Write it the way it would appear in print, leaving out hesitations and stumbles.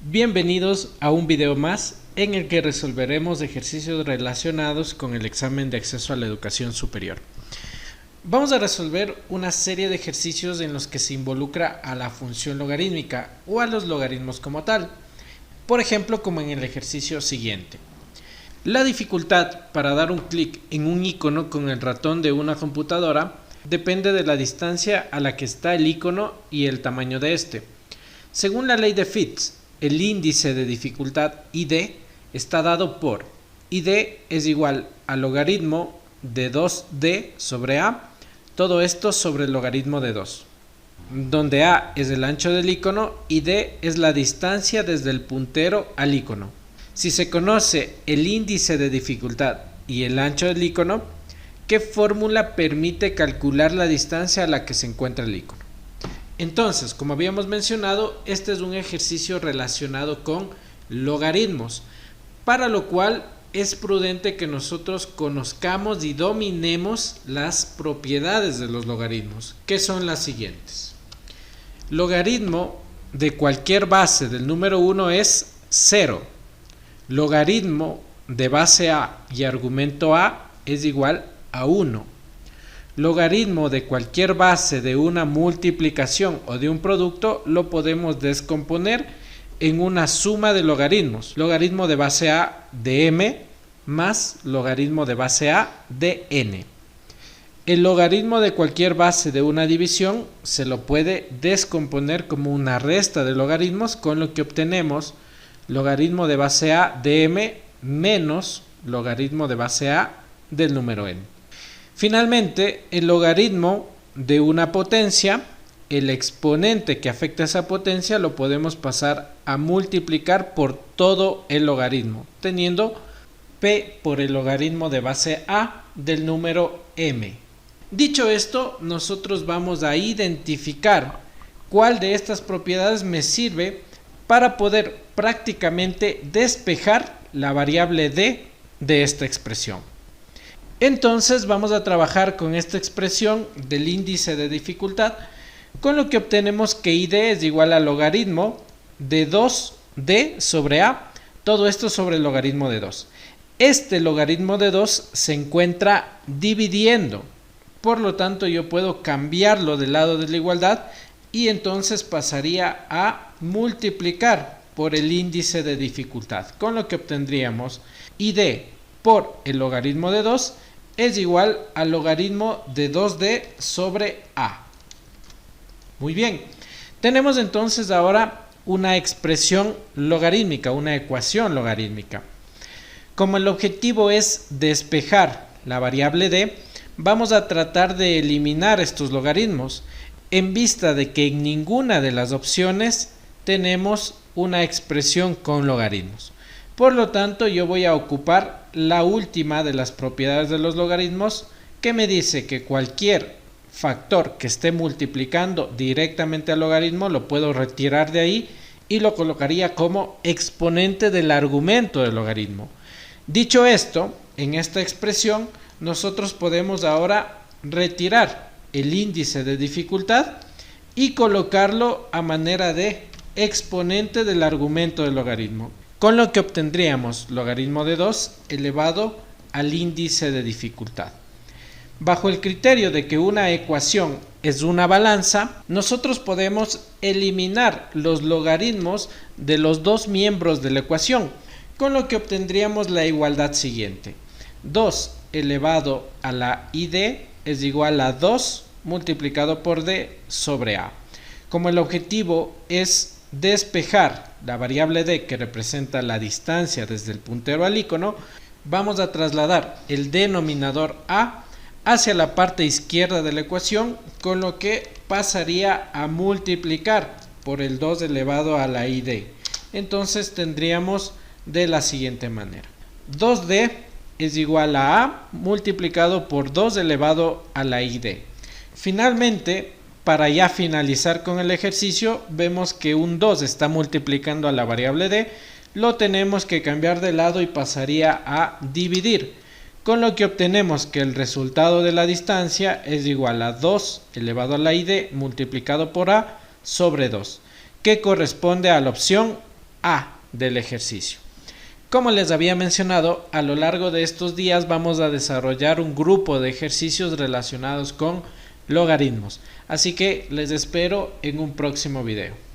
Bienvenidos a un video más en el que resolveremos ejercicios relacionados con el examen de acceso a la educación superior. Vamos a resolver una serie de ejercicios en los que se involucra a la función logarítmica o a los logaritmos como tal. Por ejemplo, como en el ejercicio siguiente. La dificultad para dar un clic en un icono con el ratón de una computadora depende de la distancia a la que está el icono y el tamaño de este. Según la ley de Fitts, el índice de dificultad ID está dado por ID es igual al logaritmo de 2D sobre A, todo esto sobre el logaritmo de 2, donde A es el ancho del icono y D es la distancia desde el puntero al icono. Si se conoce el índice de dificultad y el ancho del icono, ¿qué fórmula permite calcular la distancia a la que se encuentra el icono? Entonces, como habíamos mencionado, este es un ejercicio relacionado con logaritmos, para lo cual es prudente que nosotros conozcamos y dominemos las propiedades de los logaritmos, que son las siguientes. Logaritmo de cualquier base del número 1 es 0. Logaritmo de base A y argumento A es igual a 1. Logaritmo de cualquier base de una multiplicación o de un producto lo podemos descomponer en una suma de logaritmos. Logaritmo de base A de m más logaritmo de base A de n. El logaritmo de cualquier base de una división se lo puede descomponer como una resta de logaritmos, con lo que obtenemos logaritmo de base A de m menos logaritmo de base A del número n. Finalmente, el logaritmo de una potencia, el exponente que afecta a esa potencia lo podemos pasar a multiplicar por todo el logaritmo, teniendo p por el logaritmo de base a del número m. Dicho esto, nosotros vamos a identificar cuál de estas propiedades me sirve para poder prácticamente despejar la variable d de esta expresión. Entonces vamos a trabajar con esta expresión del índice de dificultad, con lo que obtenemos que ID es igual al logaritmo de 2D sobre A, todo esto sobre el logaritmo de 2. Este logaritmo de 2 se encuentra dividiendo, por lo tanto yo puedo cambiarlo del lado de la igualdad y entonces pasaría a multiplicar por el índice de dificultad, con lo que obtendríamos ID por el logaritmo de 2 es igual al logaritmo de 2D sobre A. Muy bien, tenemos entonces ahora una expresión logarítmica, una ecuación logarítmica. Como el objetivo es despejar la variable d, vamos a tratar de eliminar estos logaritmos en vista de que en ninguna de las opciones tenemos una expresión con logaritmos. Por lo tanto, yo voy a ocupar la última de las propiedades de los logaritmos, que me dice que cualquier factor que esté multiplicando directamente al logaritmo lo puedo retirar de ahí y lo colocaría como exponente del argumento del logaritmo. Dicho esto, en esta expresión nosotros podemos ahora retirar el índice de dificultad y colocarlo a manera de exponente del argumento del logaritmo, con lo que obtendríamos logaritmo de 2 elevado al índice de dificultad. Bajo el criterio de que una ecuación es una balanza, nosotros podemos eliminar los logaritmos de los dos miembros de la ecuación, con lo que obtendríamos la igualdad siguiente. 2 elevado a la ID es igual a 2 multiplicado por d sobre a. Como el objetivo es despejar la variable d que representa la distancia desde el puntero al icono, vamos a trasladar el denominador a hacia la parte izquierda de la ecuación, con lo que pasaría a multiplicar por el 2 elevado a la id. Entonces tendríamos de la siguiente manera: 2d es igual a multiplicado por 2 elevado a la id. Finalmente, para ya finalizar con el ejercicio, vemos que un 2 está multiplicando a la variable d, lo tenemos que cambiar de lado y pasaría a dividir, con lo que obtenemos que el resultado de la distancia es igual a 2 elevado a la id multiplicado por a sobre 2, que corresponde a la opción A del ejercicio. Como les había mencionado, a lo largo de estos días vamos a desarrollar un grupo de ejercicios relacionados con logaritmos. Así que les espero en un próximo video.